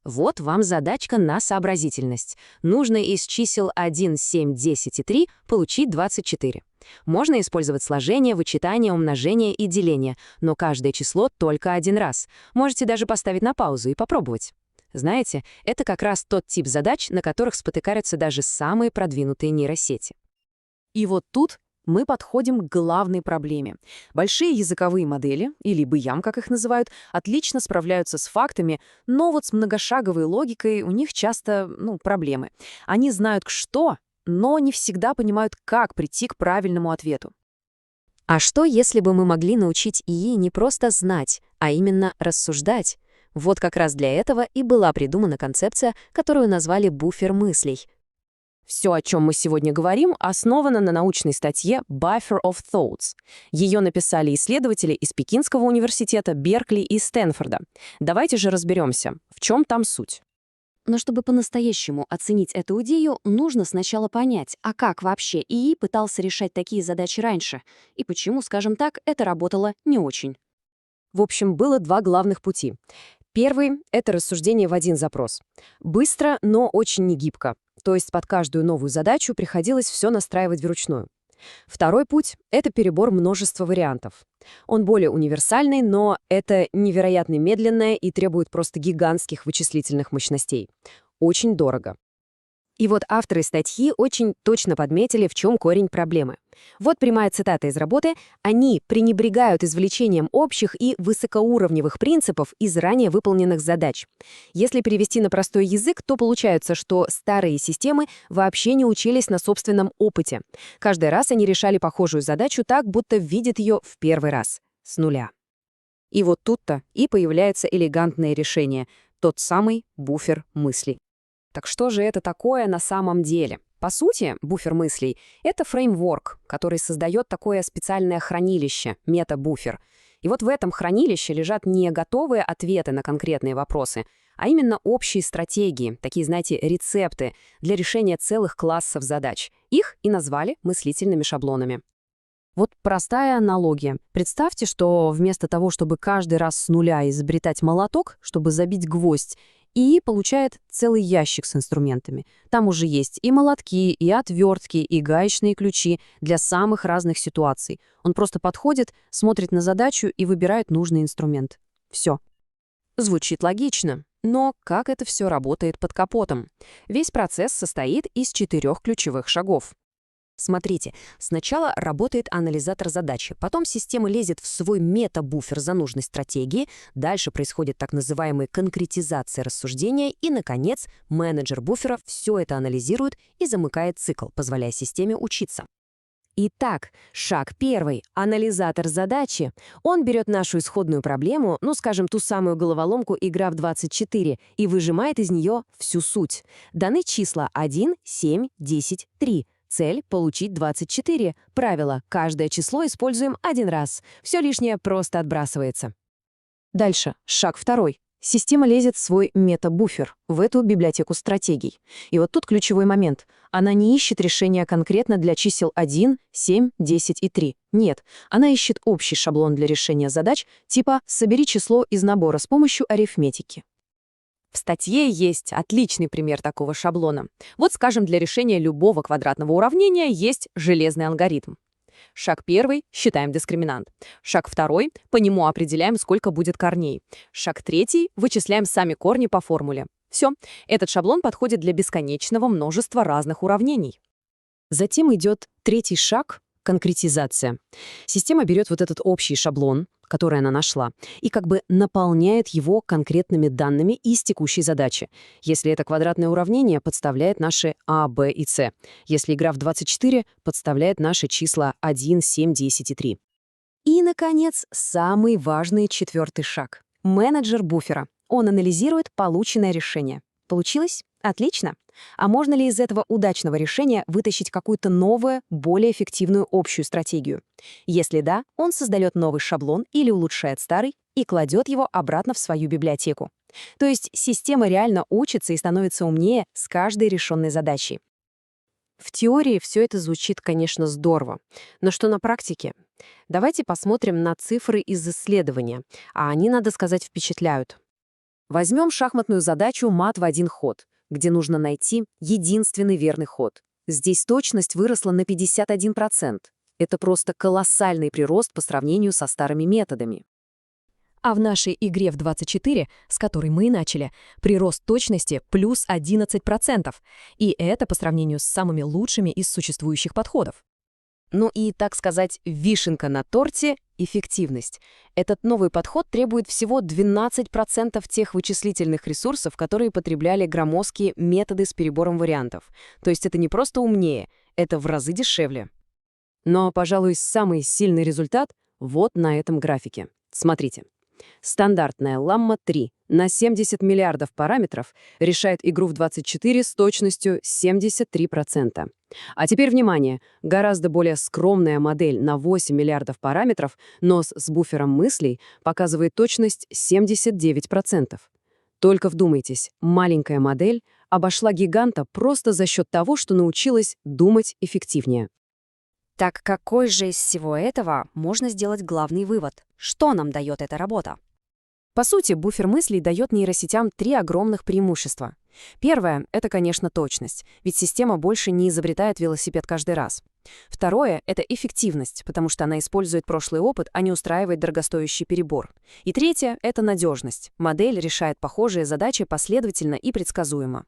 Вот вам задачка на сообразительность. Нужно из чисел 1, 7, 10 и 3 получить 24. Можно использовать сложение, вычитание, умножение и деление, но каждое число только один раз. Можете даже поставить на паузу и попробовать. Знаете, это как раз тот тип задач, на которых спотыкаются даже самые продвинутые нейросети. И вот тут мы подходим к главной проблеме. Большие языковые модели, или БЯМ, как их называют, отлично справляются с фактами, но вот с многошаговой логикой у них часто, проблемы. Они знают что, но не всегда понимают, как прийти к правильному ответу. А что, если бы мы могли научить ИИ не просто знать, а именно рассуждать? Вот как раз для этого и была придумана концепция, которую назвали буфер мыслей. Все, о чем мы сегодня говорим, основано на научной статье «Buffer of Thoughts». Ее написали исследователи из Пекинского университета, Беркли и Стэнфорда. Давайте же разберемся, в чем там суть. Но чтобы по-настоящему оценить эту идею, нужно сначала понять, а как вообще ИИ пытался решать такие задачи раньше, и почему, скажем так, это работало не очень. В общем, было два главных пути. Первый — это рассуждение в один запрос. Быстро, но очень негибко. То есть под каждую новую задачу приходилось все настраивать вручную. Второй путь — это перебор множества вариантов. Он более универсальный, но это невероятно медленное и требует просто гигантских вычислительных мощностей. Очень дорого. И вот авторы статьи очень точно подметили, в чем корень проблемы. Вот прямая цитата из работы: «Они пренебрегают извлечением общих и высокоуровневых принципов из ранее выполненных задач». Если перевести на простой язык, то получается, что старые системы вообще не учились на собственном опыте. Каждый раз они решали похожую задачу так, будто видят ее в первый раз, с нуля. И вот тут-то и появляется элегантное решение, тот самый буфер мыслей. Так что же это такое на самом деле? По сути, буфер мыслей — это фреймворк, который создает такое специальное хранилище, мета-буфер. И вот в этом хранилище лежат не готовые ответы на конкретные вопросы, а именно общие стратегии, такие, знаете, рецепты для решения целых классов задач. Их и назвали мыслительными шаблонами. Вот простая аналогия. Представьте, что вместо того, чтобы каждый раз с нуля изобретать молоток, чтобы забить гвоздь, и получает целый ящик с инструментами. Там уже есть и молотки, и отвертки, и гаечные ключи для самых разных ситуаций. Он просто подходит, смотрит на задачу и выбирает нужный инструмент. Все. Звучит логично. Но как это все работает под капотом? Весь процесс состоит из 4 ключевых шагов. Смотрите, сначала работает анализатор задачи, потом система лезет в свой мета-буфер за нужной стратегии, дальше происходит так называемая конкретизация рассуждения, и, наконец, менеджер буфера все это анализирует и замыкает цикл, позволяя системе учиться. Итак, шаг первый — анализатор задачи. Он берет нашу исходную проблему, скажем, ту самую головоломку «Игра в 24», и выжимает из нее всю суть. Даны числа 1, 7, 10, 3. Цель — получить 24. Правило: каждое число используем один раз. Все лишнее просто отбрасывается. Дальше, шаг второй. Система лезет в свой мета-буфер, в эту библиотеку стратегий. И вот тут ключевой момент. Она не ищет решения конкретно для чисел 1, 7, 10 и 3. Нет, она ищет общий шаблон для решения задач, типа «собери число из набора с помощью арифметики». В статье есть отличный пример такого шаблона. Вот, скажем, для решения любого квадратного уравнения есть железный алгоритм. Шаг первый — считаем дискриминант. Шаг второй — по нему определяем, сколько будет корней. Шаг третий — вычисляем сами корни по формуле. Все, этот шаблон подходит для бесконечного множества разных уравнений. Затем идет третий шаг — конкретизация. Система берет вот этот общий шаблон, который она нашла, и как бы наполняет его конкретными данными из текущей задачи. Если это квадратное уравнение, подставляет наши А, Б и С. Если игра в 24, подставляет наши числа 1, 7, 10 и 3. И, наконец, самый важный четвертый шаг — менеджер буфера. Он анализирует полученное решение. Получилось? Отлично. А можно ли из этого удачного решения вытащить какую-то новую, более эффективную общую стратегию? Если да, он создает новый шаблон или улучшает старый и кладет его обратно в свою библиотеку. То есть система реально учится и становится умнее с каждой решенной задачей. В теории все это звучит, конечно, здорово. Но что на практике? Давайте посмотрим на цифры из исследования. А они, надо сказать, впечатляют. Возьмем шахматную задачу мат в один ход, где нужно найти единственный верный ход. Здесь точность выросла на 51%. Это просто колоссальный прирост по сравнению со старыми методами. А в нашей игре в 24, с которой мы и начали, прирост точности плюс 11%. И это по сравнению с самыми лучшими из существующих подходов. Ну и, так сказать, вишенка на торте — эффективность. Этот новый подход требует всего 12% тех вычислительных ресурсов, которые потребляли громоздкие методы с перебором вариантов. То есть это не просто умнее, это в разы дешевле. Но, пожалуй, самый сильный результат вот на этом графике. Смотрите. Стандартная Ламма-3 на 70 миллиардов параметров решает игру в 24 с точностью 73%. А теперь внимание, гораздо более скромная модель на 8 миллиардов параметров, но с буфером мыслей показывает точность 79%. Только вдумайтесь, маленькая модель обошла гиганта просто за счет того, что научилась думать эффективнее. Так какой же из всего этого можно сделать главный вывод? Что нам дает эта работа? По сути, буфер мыслей дает нейросетям три огромных преимущества. Первое — это, конечно, точность, ведь система больше не изобретает велосипед каждый раз. Второе — это эффективность, потому что она использует прошлый опыт, а не устраивает дорогостоящий перебор. И третье — это надежность. Модель решает похожие задачи последовательно и предсказуемо.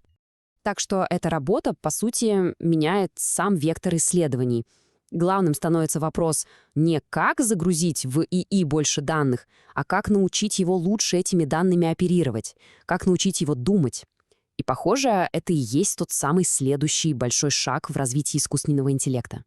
Так что эта работа, по сути, меняет сам вектор исследований. Главным становится вопрос не как загрузить в ИИ больше данных, а как научить его лучше этими данными оперировать, как научить его думать. И, похоже, это и есть тот самый следующий большой шаг в развитии искусственного интеллекта.